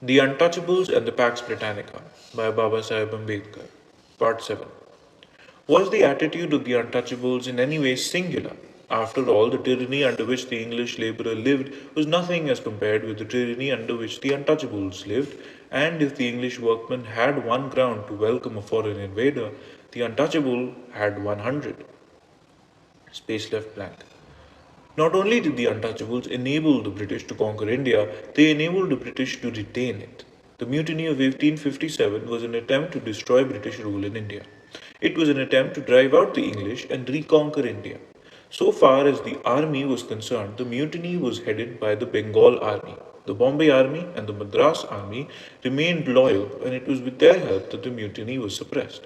The Untouchables and the Pax Britannica by Babasaheb Ambedkar. Part 7. Was the attitude of the Untouchables in any way singular? After all, the tyranny under which the English labourer lived was nothing as compared with the tyranny under which the Untouchables lived, and if the English workman had one ground to welcome a foreign invader, the Untouchable had 100. Space left blank. Not only did the Untouchables enable the British to conquer India, they enabled the British to retain it. The Mutiny of 1857 was an attempt to destroy British rule in India. It was an attempt to drive out the English and reconquer India. So far as the army was concerned, the mutiny was headed by the Bengal army. The Bombay army and the Madras army remained loyal, and it was with their help that the mutiny was suppressed.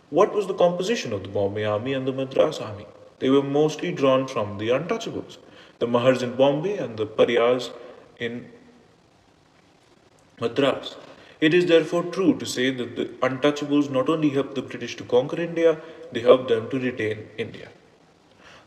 What was the composition of the Bombay army and the Madras army? They were mostly drawn from the Untouchables, the Mahars in Bombay and the Pariahs in Madras. It is therefore true to say that the Untouchables not only helped the British to conquer India, they helped them to retain India.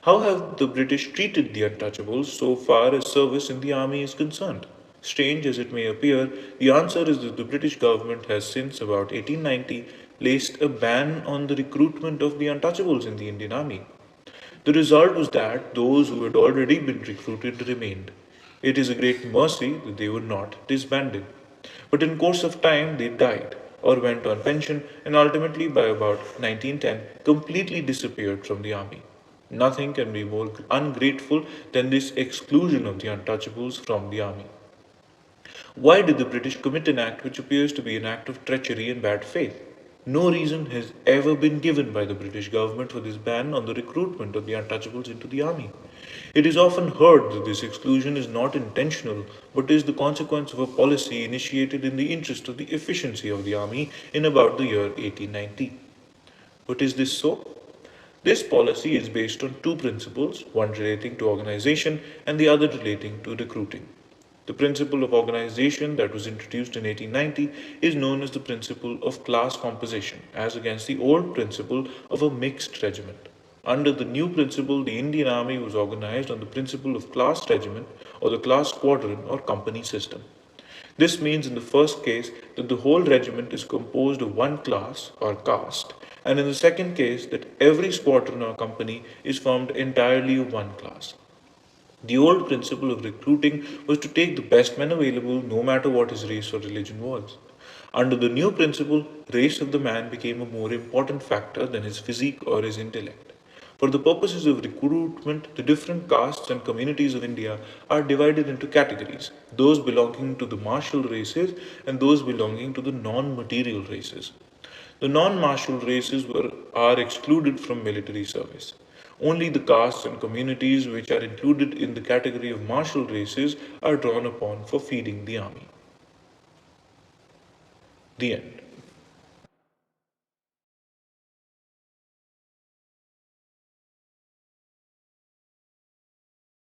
How have the British treated the Untouchables so far as service in the army is concerned? Strange as it may appear, the answer is that the British government has since about 1890 placed a ban on the recruitment of the Untouchables in the Indian army. The result was that those who had already been recruited remained. It is a great mercy that they were not disbanded. But in course of time they died or went on pension and ultimately by about 1910 completely disappeared from the army. Nothing can be more ungrateful than this exclusion of the Untouchables from the army. Why did the British commit an act which appears to be an act of treachery and bad faith? No reason has ever been given by the British government for this ban on the recruitment of the Untouchables into the army. It is often heard that this exclusion is not intentional but is the consequence of a policy initiated in the interest of the efficiency of the army in about the year 1890. But is this so? This policy is based on two principles, one relating to organization and the other relating to recruiting. The principle of organization that was introduced in 1890 is known as the principle of class composition, as against the old principle of a mixed regiment. Under the new principle, the Indian Army was organized on the principle of class regiment or the class squadron or company system. This means in the first case that the whole regiment is composed of one class or caste, and in the second case that every squadron or company is formed entirely of one class. The old principle of recruiting was to take the best men available no matter what his race or religion was. Under the new principle, race of the man became a more important factor than his physique or his intellect. For the purposes of recruitment, the different castes and communities of India are divided into categories, those belonging to the martial races and those belonging to the non-material races. The non-martial are excluded from military service. Only the castes and communities which are included in the category of martial races are drawn upon for feeding the army. The end.